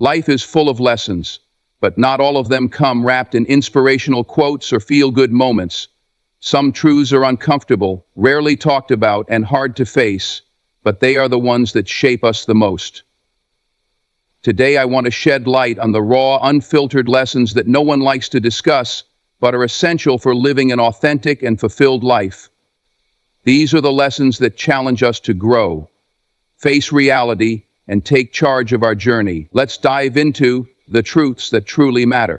Life is full of lessons, but not all of them come wrapped in inspirational quotes or feel-good moments. Some truths are uncomfortable, rarely talked about, and hard to face, but they are the ones that shape us the most. Today I want to shed light on the raw, unfiltered lessons that no one likes to discuss, but are essential for living an authentic and fulfilled life. These are the lessons that challenge us to grow, face reality, and take charge of our journey. Let's dive into the truths that truly matter.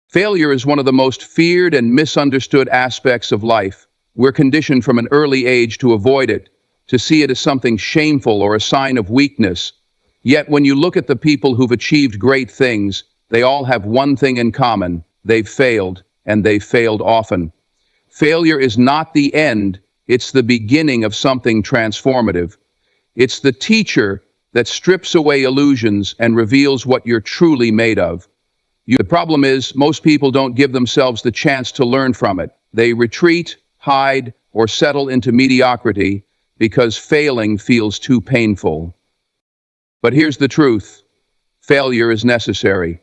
Failure is one of the most feared and misunderstood aspects of life. We're conditioned from an early age to avoid it, to see it as something shameful or a sign of weakness. Yet when you look at the people who've achieved great things, they all have one thing in common: they've failed, and they've failed often. Failure is not the end, it's the beginning of something transformative. It's the teacher that strips away illusions and reveals what you're truly made of. The problem is, most people don't give themselves the chance to learn from it. They retreat, hide, or settle into mediocrity because failing feels too painful. But here's the truth: failure is necessary.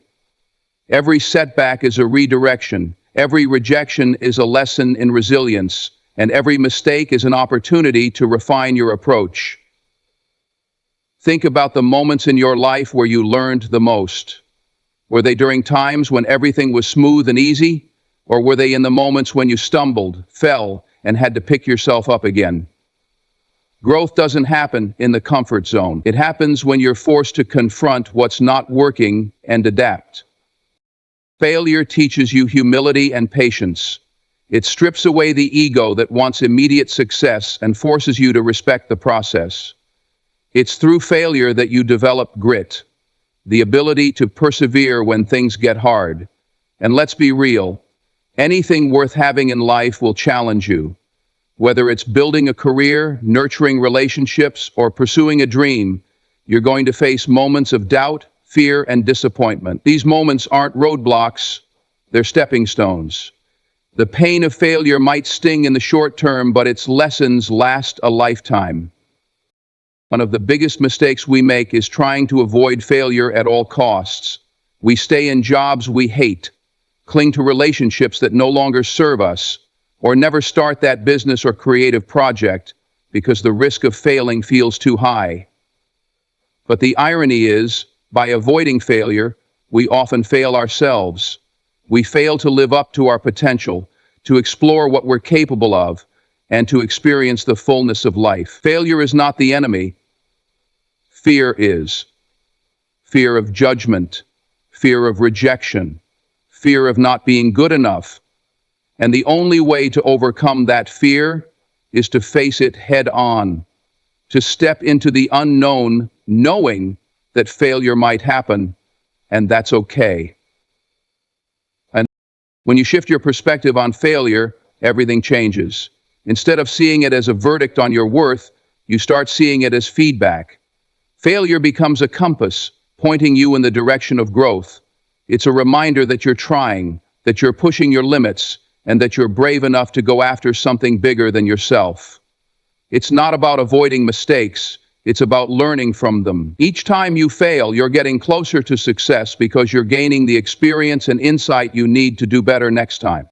Every setback is a redirection, every rejection is a lesson in resilience, and every mistake is an opportunity to refine your approach. Think about the moments in your life where you learned the most. Were they during times when everything was smooth and easy? Or were they in the moments when you stumbled, fell, and had to pick yourself up again? Growth doesn't happen in the comfort zone. It happens when you're forced to confront what's not working and adapt. Failure teaches you humility and patience. It strips away the ego that wants immediate success and forces you to respect the process. It's through failure that you develop grit, the ability to persevere when things get hard. And let's be real, anything worth having in life will challenge you. Whether it's building a career, nurturing relationships, or pursuing a dream, you're going to face moments of doubt, fear, and disappointment. These moments aren't roadblocks, they're stepping stones. The pain of failure might sting in the short term, but its lessons last a lifetime. One of the biggest mistakes we make is trying to avoid failure at all costs. We stay in jobs we hate, cling to relationships that no longer serve us, or never start that business or creative project because the risk of failing feels too high. But the irony is, by avoiding failure, we often fail ourselves. We fail to live up to our potential, to explore what we're capable of, and to experience the fullness of life. Failure is not the enemy. Fear is. Fear of judgment, fear of rejection, fear of not being good enough. And the only way to overcome that fear is to face it head on, to step into the unknown, knowing that failure might happen, and that's okay. And when you shift your perspective on failure, everything changes. Instead of seeing it as a verdict on your worth, you start seeing it as feedback. Failure becomes a compass, pointing you in the direction of growth. It's a reminder that you're trying, that you're pushing your limits, and that you're brave enough to go after something bigger than yourself. It's not about avoiding mistakes, it's about learning from them. Each time you fail, you're getting closer to success because you're gaining the experience and insight you need to do better next time.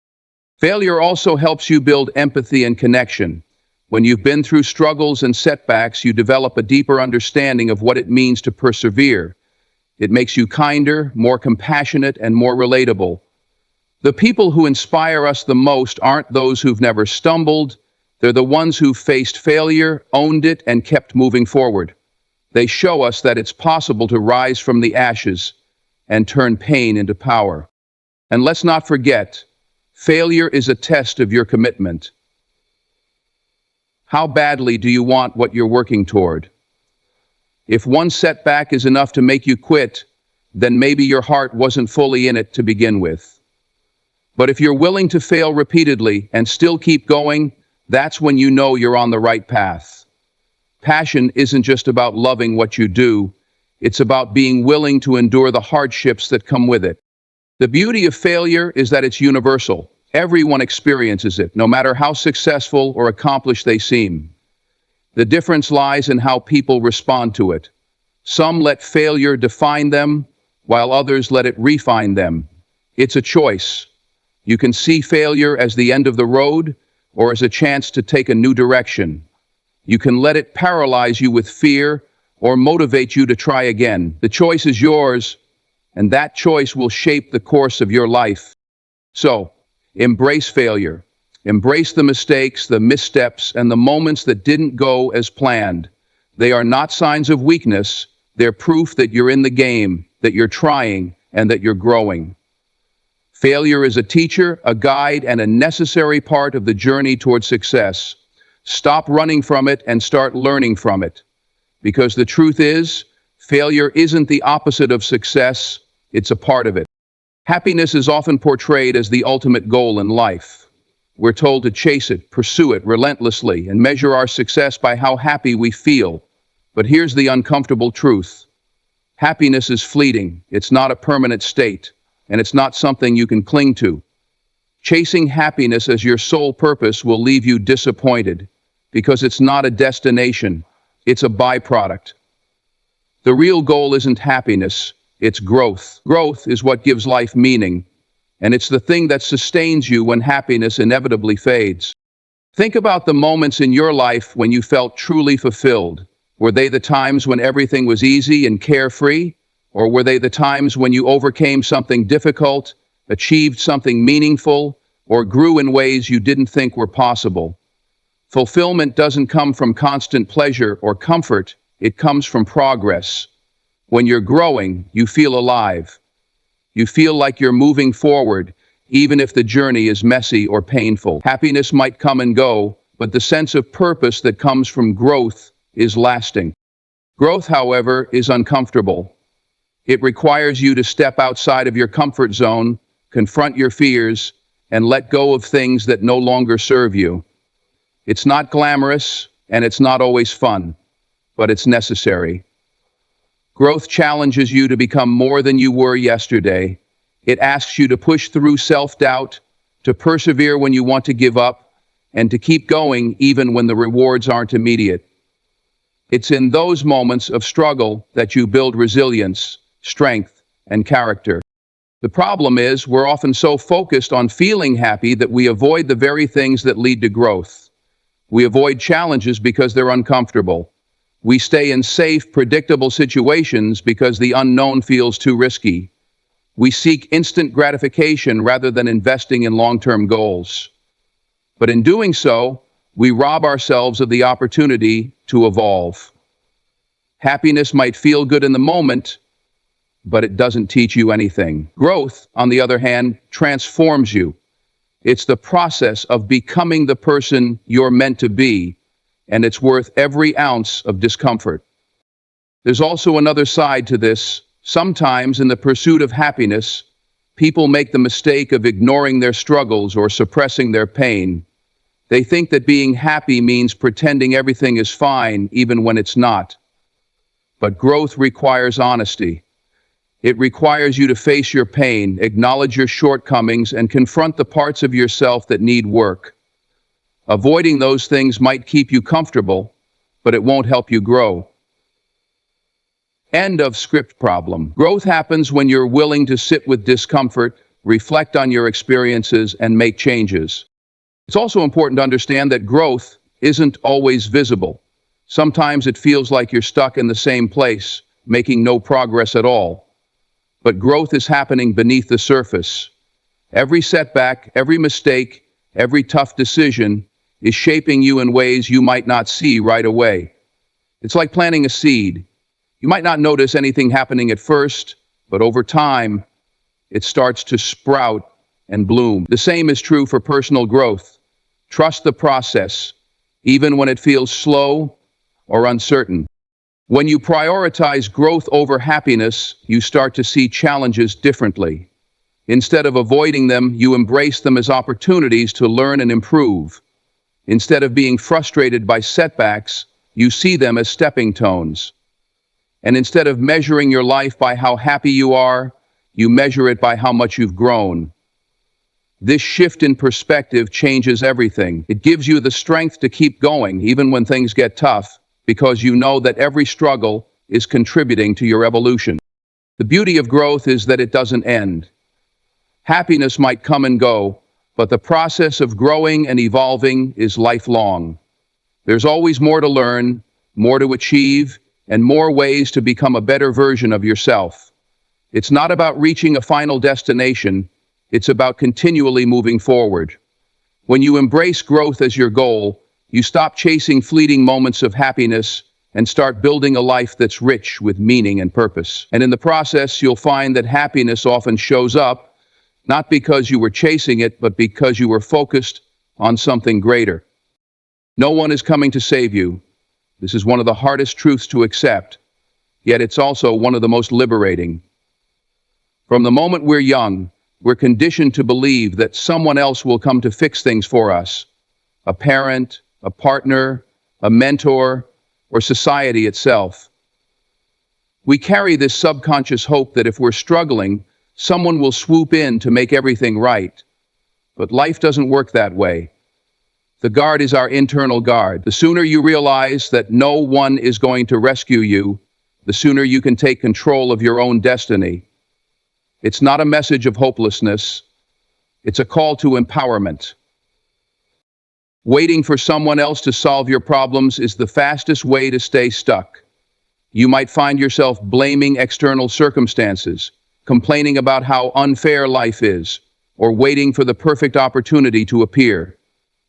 Failure also helps you build empathy and connection. When you've been through struggles and setbacks, you develop a deeper understanding of what it means to persevere. It makes you kinder, more compassionate, and more relatable. The people who inspire us the most aren't those who've never stumbled. They're the ones who faced failure, owned it, and kept moving forward. They show us that it's possible to rise from the ashes and turn pain into power. And let's not forget, failure is a test of your commitment. How badly do you want what you're working toward? If one setback is enough to make you quit, then maybe your heart wasn't fully in it to begin with. But if you're willing to fail repeatedly and still keep going, that's when you know you're on the right path. Passion isn't just about loving what you do, it's about being willing to endure the hardships that come with it. The beauty of failure is that it's universal. Everyone experiences it, no matter how successful or accomplished they seem. The difference lies in how people respond to it. Some let failure define them, while others let it refine them. It's a choice. You can see failure as the end of the road or as a chance to take a new direction. You can let it paralyze you with fear or motivate you to try again. The choice is yours, and that choice will shape the course of your life. So, embrace failure. Embrace the mistakes, the missteps, and the moments that didn't go as planned. They are not signs of weakness. They're proof that you're in the game, that you're trying, and that you're growing. Failure is a teacher, a guide, and a necessary part of the journey toward success. Stop running from it and start learning from it. Because the truth is, failure isn't the opposite of success, it's a part of it. Happiness is often portrayed as the ultimate goal in life. We're told to chase it, pursue it relentlessly, and measure our success by how happy we feel. But here's the uncomfortable truth. Happiness is fleeting, it's not a permanent state, and it's not something you can cling to. Chasing happiness as your sole purpose will leave you disappointed, because it's not a destination, it's a byproduct. The real goal isn't happiness, it's growth. Growth is what gives life meaning, and it's the thing that sustains you when happiness inevitably fades. Think about the moments in your life when you felt truly fulfilled. Were they the times when everything was easy and carefree? Or were they the times when you overcame something difficult, achieved something meaningful, or grew in ways you didn't think were possible? Fulfillment doesn't come from constant pleasure or comfort, it comes from progress. When you're growing, you feel alive. You feel like you're moving forward, even if the journey is messy or painful. Happiness might come and go, but the sense of purpose that comes from growth is lasting. Growth, however, is uncomfortable. It requires you to step outside of your comfort zone, confront your fears, and let go of things that no longer serve you. It's not glamorous, and it's not always fun, but it's necessary. Growth challenges you to become more than you were yesterday. It asks you to push through self-doubt, to persevere when you want to give up, and to keep going even when the rewards aren't immediate. It's in those moments of struggle that you build resilience, strength, and character. The problem is, we're often so focused on feeling happy that we avoid the very things that lead to growth. We avoid challenges because they're uncomfortable. We stay in safe, predictable situations because the unknown feels too risky. We seek instant gratification rather than investing in long-term goals. But in doing so, we rob ourselves of the opportunity to evolve. Happiness might feel good in the moment, but it doesn't teach you anything. Growth, on the other hand, transforms you. It's the process of becoming the person you're meant to be, and it's worth every ounce of discomfort. There's also another side to this. Sometimes, in the pursuit of happiness, people make the mistake of ignoring their struggles or suppressing their pain. They think that being happy means pretending everything is fine, even when it's not. But growth requires honesty. It requires you to face your pain, acknowledge your shortcomings, and confront the parts of yourself that need work. Avoiding those things might keep you comfortable, but it won't help you grow. End of script problem. Growth happens when you're willing to sit with discomfort, reflect on your experiences, and make changes. It's also important to understand that growth isn't always visible. Sometimes it feels like you're stuck in the same place, making no progress at all. But growth is happening beneath the surface. Every setback, every mistake, every tough decision is shaping you in ways you might not see right away. It's like planting a seed. You might not notice anything happening at first, but over time, it starts to sprout and bloom. The same is true for personal growth. Trust the process, even when it feels slow or uncertain. When you prioritize growth over happiness, you start to see challenges differently. Instead of avoiding them, you embrace them as opportunities to learn and improve. Instead of being frustrated by setbacks, you see them as stepping stones. And instead of measuring your life by how happy you are, you measure it by how much you've grown. This shift in perspective changes everything. It gives you the strength to keep going, even when things get tough, because you know that every struggle is contributing to your evolution. The beauty of growth is that it doesn't end. Happiness might come and go, but the process of growing and evolving is lifelong. There's always more to learn, more to achieve, and more ways to become a better version of yourself. It's not about reaching a final destination, it's about continually moving forward. When you embrace growth as your goal, you stop chasing fleeting moments of happiness and start building a life that's rich with meaning and purpose. And in the process, you'll find that happiness often shows up, not because you were chasing it, but because you were focused on something greater. No one is coming to save you. This is one of the hardest truths to accept, yet it's also one of the most liberating. From the moment we're young, we're conditioned to believe that someone else will come to fix things for us. A parent, a partner, a mentor, or society itself. We carry this subconscious hope that if we're struggling, someone will swoop in to make everything right. But life doesn't work that way. The guard is our internal guard. The sooner you realize that no one is going to rescue you, the sooner you can take control of your own destiny. It's not a message of hopelessness. It's a call to empowerment. Waiting for someone else to solve your problems is the fastest way to stay stuck. You might find yourself blaming external circumstances, complaining about how unfair life is, or waiting for the perfect opportunity to appear.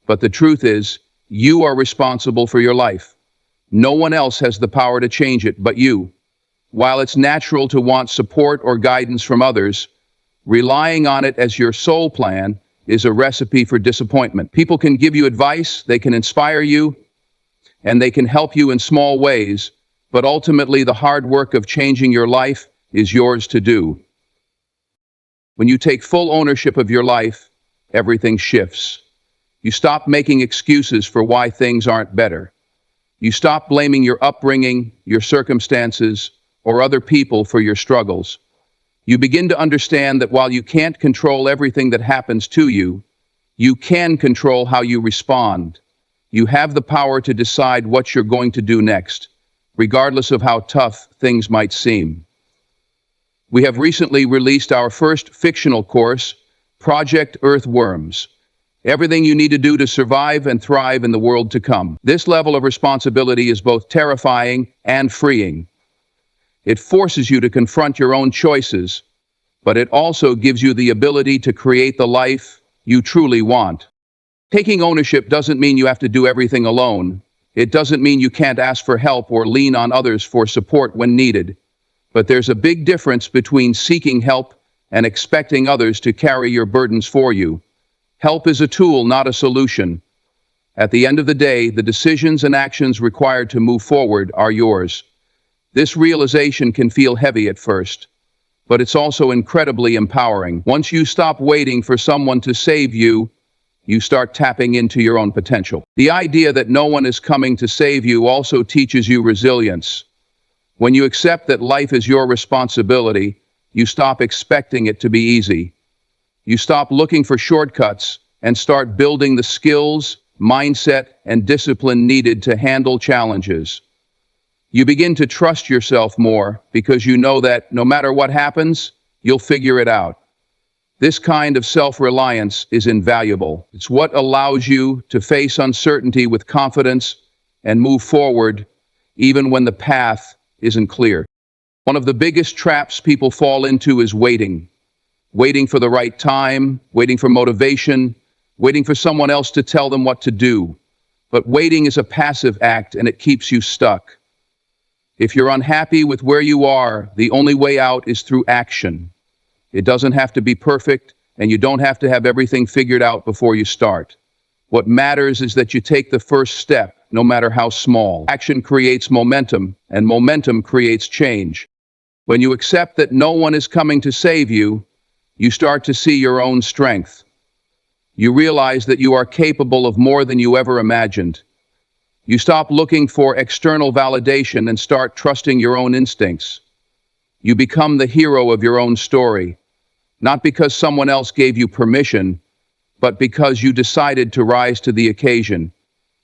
But the truth is, you are responsible for your life. No one else has the power to change it but you. While it's natural to want support or guidance from others, relying on it as your sole plan is a recipe for disappointment. People can give you advice, they can inspire you, and they can help you in small ways, but ultimately the hard work of changing your life is yours to do. When you take full ownership of your life, everything shifts. You stop making excuses for why things aren't better. You stop blaming your upbringing, your circumstances, or other people for your struggles. You begin to understand that while you can't control everything that happens to you, you can control how you respond. You have the power to decide what you're going to do next, regardless of how tough things might seem. We have recently released our first fictional course, Project Earthworms. Everything you need to do to survive and thrive in the world to come. This level of responsibility is both terrifying and freeing. It forces you to confront your own choices, but it also gives you the ability to create the life you truly want. Taking ownership doesn't mean you have to do everything alone. It doesn't mean you can't ask for help or lean on others for support when needed. But there's a big difference between seeking help and expecting others to carry your burdens for you. Help is a tool, not a solution. At the end of the day, the decisions and actions required to move forward are yours. This realization can feel heavy at first, but it's also incredibly empowering. Once you stop waiting for someone to save you, you start tapping into your own potential. The idea that no one is coming to save you also teaches you resilience. When you accept that life is your responsibility, you stop expecting it to be easy. You stop looking for shortcuts and start building the skills, mindset, and discipline needed to handle challenges. You begin to trust yourself more because you know that no matter what happens, you'll figure it out. This kind of self-reliance is invaluable. It's what allows you to face uncertainty with confidence and move forward even when the path isn't clear. One of the biggest traps people fall into is waiting. Waiting for the right time, waiting for motivation, waiting for someone else to tell them what to do. But waiting is a passive act and it keeps you stuck. If you're unhappy with where you are, the only way out is through action. It doesn't have to be perfect, and you don't have to have everything figured out before you start. What matters is that you take the first step, no matter how small. Action creates momentum, and momentum creates change. When you accept that no one is coming to save you, you start to see your own strength. You realize that you are capable of more than you ever imagined. You stop looking for external validation and start trusting your own instincts. You become the hero of your own story, not because someone else gave you permission, but because you decided to rise to the occasion.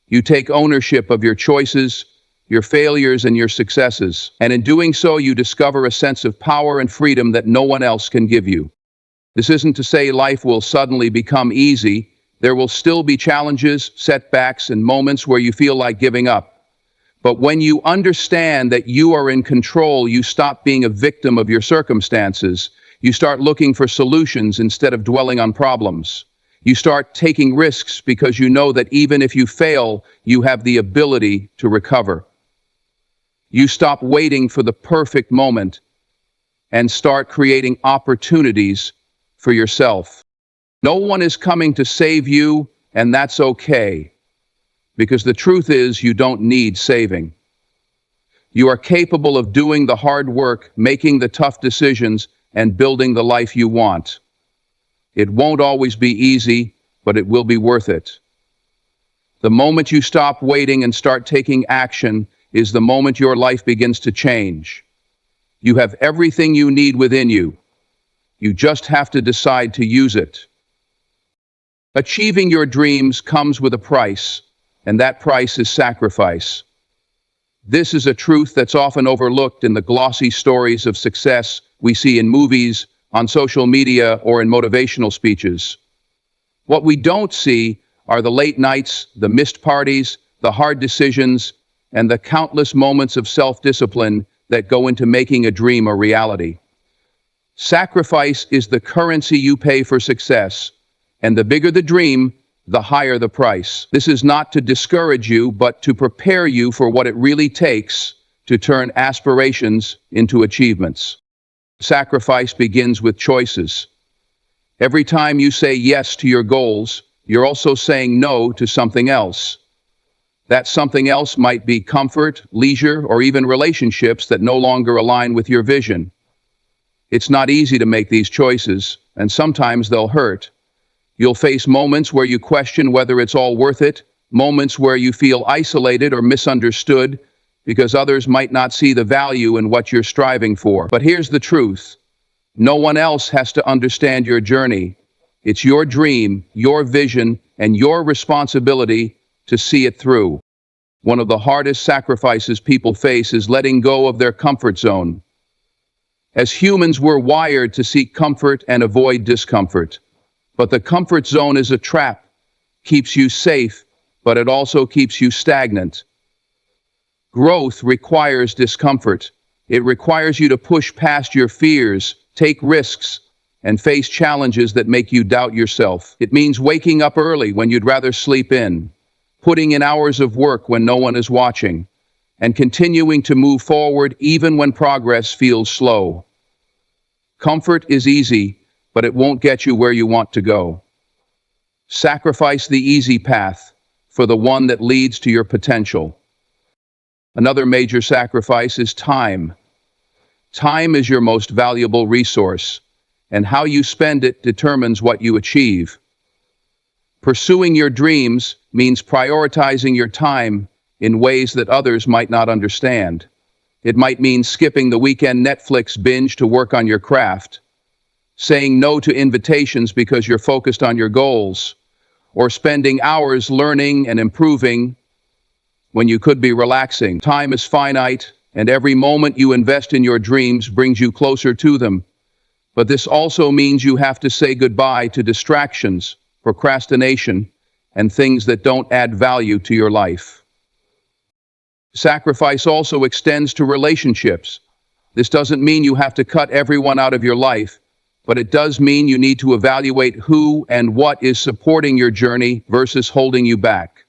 You take ownership of your choices, your failures and your successes. And in doing so, you discover a sense of power and freedom that no one else can give you. This isn't to say life will suddenly become easy. There will still be challenges, setbacks, and moments where you feel like giving up. But when you understand that you are in control, you stop being a victim of your circumstances. You start looking for solutions instead of dwelling on problems. You start taking risks because you know that even if you fail, you have the ability to recover. You stop waiting for the perfect moment and start creating opportunities for yourself. No one is coming to save you, and that's okay, because the truth is you don't need saving. You are capable of doing the hard work, making the tough decisions, and building the life you want. It won't always be easy, but it will be worth it. The moment you stop waiting and start taking action is the moment your life begins to change. You have everything you need within you. You just have to decide to use it. Achieving your dreams comes with a price, and that price is sacrifice. This is a truth that's often overlooked in the glossy stories of success we see in movies, on social media, or in motivational speeches. What we don't see are the late nights, the missed parties, the hard decisions, and the countless moments of self-discipline that go into making a dream a reality. Sacrifice is the currency you pay for success, and the bigger the dream, the higher the price. This is not to discourage you, but to prepare you for what it really takes to turn aspirations into achievements. Sacrifice begins with choices. Every time you say yes to your goals, you're also saying no to something else. That something else might be comfort, leisure, or even relationships that no longer align with your vision. It's not easy to make these choices, and sometimes they'll hurt. You'll face moments where you question whether it's all worth it, moments where you feel isolated or misunderstood because others might not see the value in what you're striving for. But here's the truth. No one else has to understand your journey. It's your dream, your vision, and your responsibility to see it through. One of the hardest sacrifices people face is letting go of their comfort zone. As humans, we're wired to seek comfort and avoid discomfort. But the comfort zone is a trap, keeps you safe, but it also keeps you stagnant. Growth requires discomfort. It requires you to push past your fears, take risks, and face challenges that make you doubt yourself. It means waking up early when you'd rather sleep in, putting in hours of work when no one is watching, and continuing to move forward even when progress feels slow. Comfort is easy, but it won't get you where you want to go. Sacrifice the easy path for the one that leads to your potential. Another major sacrifice is time. Time is your most valuable resource, and how you spend it determines what you achieve. Pursuing your dreams means prioritizing your time in ways that others might not understand. It might mean skipping the weekend Netflix binge to work on your craft, saying no to invitations because you're focused on your goals, or spending hours learning and improving when you could be relaxing. Time is finite, and every moment you invest in your dreams brings you closer to them. But this also means you have to say goodbye to distractions, procrastination, and things that don't add value to your life. Sacrifice also extends to relationships. This doesn't mean you have to cut everyone out of your life, but it does mean you need to evaluate who and what is supporting your journey versus holding you back.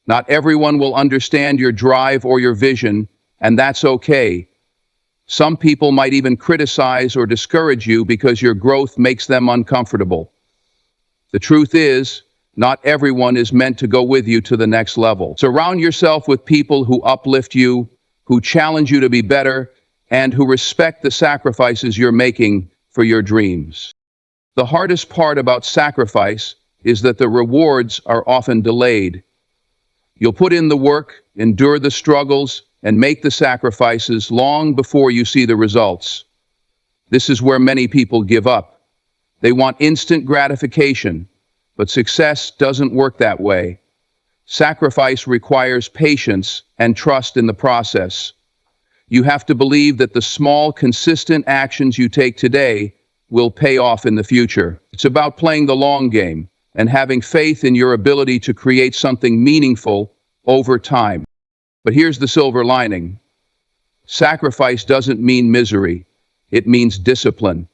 Not everyone will understand your drive or your vision, and that's okay. Some people might even criticize or discourage you because your growth makes them uncomfortable. The truth is, not everyone is meant to go with you to the next level. Surround yourself with people who uplift you, who challenge you to be better, and who respect the sacrifices you're making for your dreams. The hardest part about sacrifice is that the rewards are often delayed. You'll put in the work, endure the struggles, and make the sacrifices long before you see the results. This is where many people give up. They want instant gratification, but success doesn't work that way. Sacrifice requires patience and trust in the process. You have to believe that the small, consistent actions you take today will pay off in the future. It's about playing the long game and having faith in your ability to create something meaningful over time. But here's the silver lining. Sacrifice doesn't mean misery. It means discipline.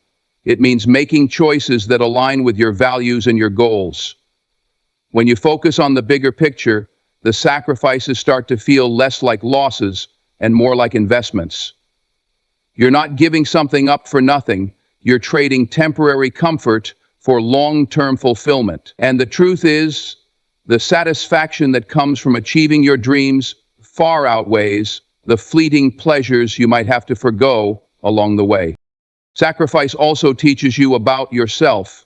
It means making choices that align with your values and your goals. When you focus on the bigger picture, the sacrifices start to feel less like losses and more like investments. You're not giving something up for nothing. You're trading temporary comfort for long-term fulfillment. And the truth is, the satisfaction that comes from achieving your dreams far outweighs the fleeting pleasures you might have to forgo along the way. Sacrifice also teaches you about yourself.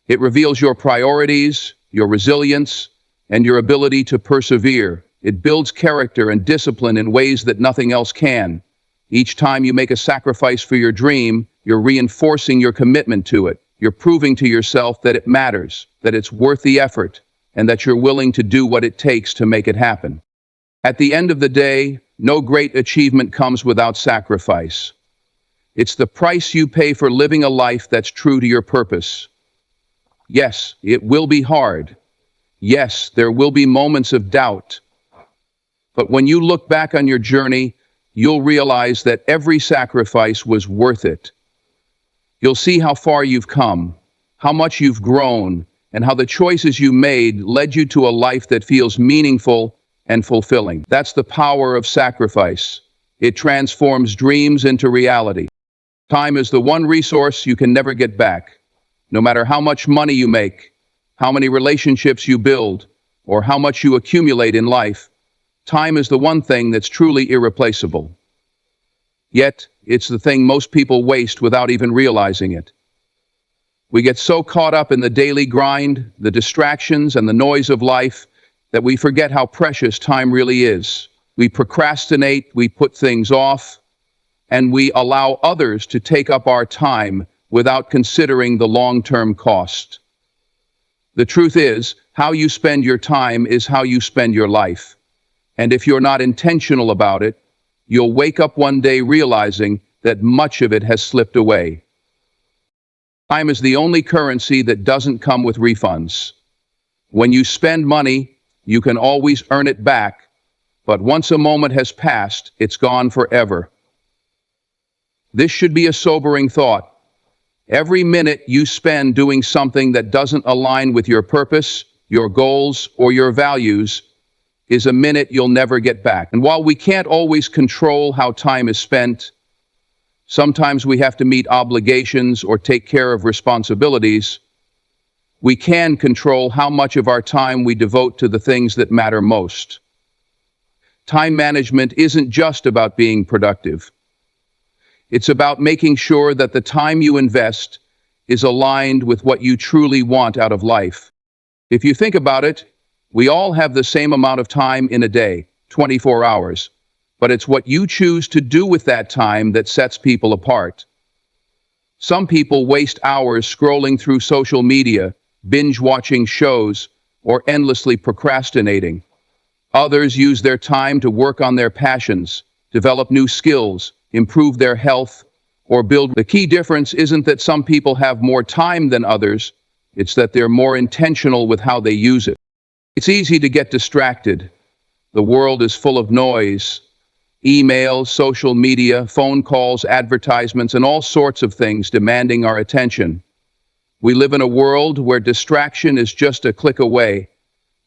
It reveals your priorities, your resilience, and your ability to persevere. It builds character and discipline in ways that nothing else can. Each time you make a sacrifice for your dream, you're reinforcing your commitment to it. You're proving to yourself that it matters, that it's worth the effort, and that you're willing to do what it takes to make it happen. At the end of the day, no great achievement comes without sacrifice. It's the price you pay for living a life that's true to your purpose. Yes, it will be hard. Yes, there will be moments of doubt. But when you look back on your journey, you'll realize that every sacrifice was worth it. You'll see how far you've come, how much you've grown, and how the choices you made led you to a life that feels meaningful and fulfilling. That's the power of sacrifice. It transforms dreams into reality. Time is the one resource you can never get back. No matter how much money you make, how many relationships you build, or how much you accumulate in life, time is the one thing that's truly irreplaceable. Yet, it's the thing most people waste without even realizing it. We get so caught up in the daily grind, the distractions, and the noise of life that we forget how precious time really is. We procrastinate, we put things off, and we allow others to take up our time without considering the long-term cost. The truth is, how you spend your time is how you spend your life. And if you're not intentional about it, you'll wake up one day realizing that much of it has slipped away. Time is the only currency that doesn't come with refunds. When you spend money, you can always earn it back, but once a moment has passed, it's gone forever. This should be a sobering thought. Every minute you spend doing something that doesn't align with your purpose, your goals, or your values is a minute you'll never get back. And while we can't always control how time is spent, sometimes we have to meet obligations or take care of responsibilities, we can control how much of our time we devote to the things that matter most. Time management isn't just about being productive. It's about making sure that the time you invest is aligned with what you truly want out of life. If you think about it, we all have the same amount of time in a day, 24 hours, but it's what you choose to do with that time that sets people apart. Some people waste hours scrolling through social media, binge-watching shows, or endlessly procrastinating. Others use their time to work on their passions, develop new skills, improve their health, or build. The key difference isn't that some people have more time than others, it's that they're more intentional with how they use it. It's easy to get distracted. The world is full of noise. Emails, social media, phone calls, advertisements, and all sorts of things demanding our attention. We live in a world where distraction is just a click away,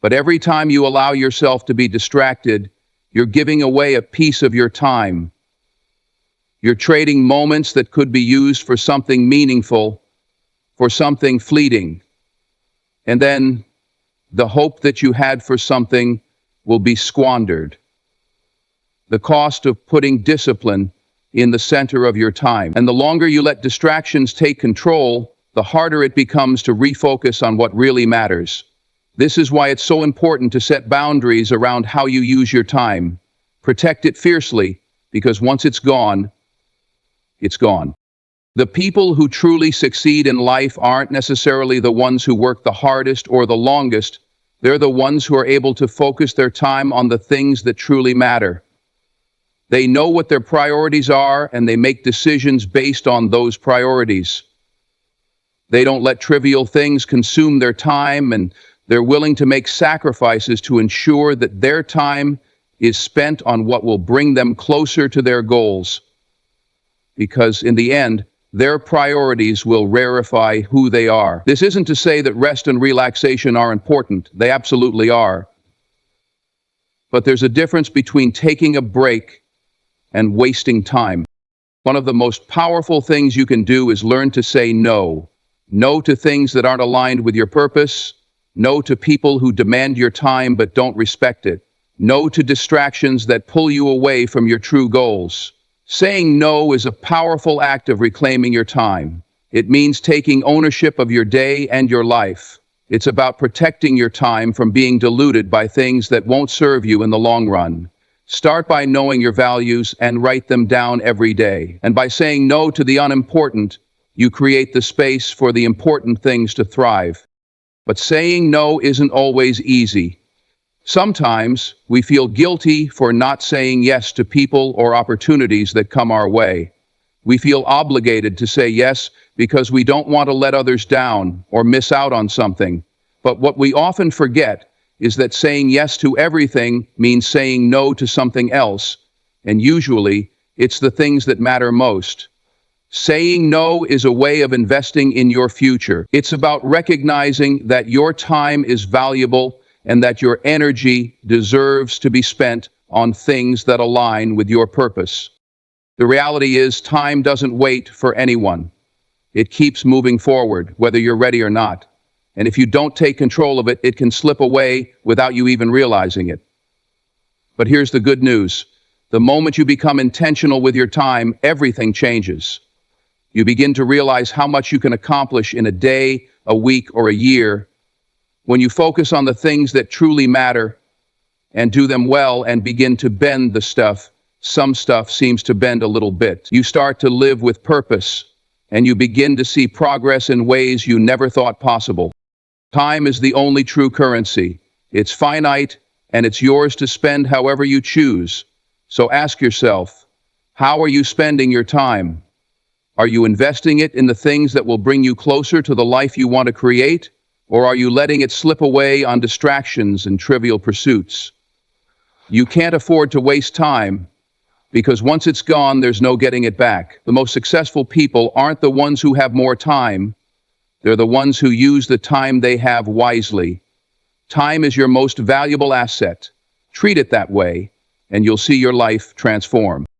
but every time you allow yourself to be distracted, you're giving away a piece of your time. You're trading moments that could be used for something meaningful, for something fleeting. And then the hope that you had for something will be squandered. The cost of putting discipline in the center of your time. And the longer you let distractions take control, the harder it becomes to refocus on what really matters. This is why it's so important to set boundaries around how you use your time. Protect it fiercely, because once it's gone, it's gone. The people who truly succeed in life aren't necessarily the ones who work the hardest or the longest, They're the ones who are able to focus their time on the things that truly matter. They know what their priorities are, and they make decisions based on those priorities. They don't let trivial things consume their time, and they're willing to make sacrifices to ensure that their time is spent on what will bring them closer to their goals. Because in the end, their priorities will verify who they are. This isn't to say that rest and relaxation are important. They absolutely are. But there's a difference between taking a break and wasting time. One of the most powerful things you can do is learn to say no. No to things that aren't aligned with your purpose. No to people who demand your time but don't respect it. No to distractions that pull you away from your true goals. Saying no is a powerful act of reclaiming your time. It means taking ownership of your day and your life. It's about protecting your time from being diluted by things that won't serve you in the long run. Start by knowing your values and write them down every day. And by saying no to the unimportant, you create the space for the important things to thrive. But saying no isn't always easy. Sometimes we feel guilty for not saying yes to people or opportunities that come our way. We feel obligated to say yes because we don't want to let others down or miss out on something. But what we often forget is that saying yes to everything means saying no to something else, and usually it's the things that matter most. Saying no is a way of investing in your future. It's about recognizing that your time is valuable and that your energy deserves to be spent on things that align with your purpose. The reality is, time doesn't wait for anyone. It keeps moving forward, whether you're ready or not. And if you don't take control of it, it can slip away without you even realizing it. But here's the good news. The moment you become intentional with your time, everything changes. You begin to realize how much you can accomplish in a day, a week, or a year when you focus on the things that truly matter and do them well and begin to bend the stuff. Some stuff seems to bend a little bit. You start to live with purpose, and you begin to see progress in ways you never thought possible. Time is the only true currency. It's finite, and it's yours to spend however you choose. So ask yourself, how are you spending your time? Are you investing it in the things that will bring you closer to the life you want to create? Or are you letting it slip away on distractions and trivial pursuits? You can't afford to waste time, because once it's gone, there's no getting it back. The most successful people aren't the ones who have more time. They're the ones who use the time they have wisely. Time is your most valuable asset. Treat it that way, and you'll see your life transform.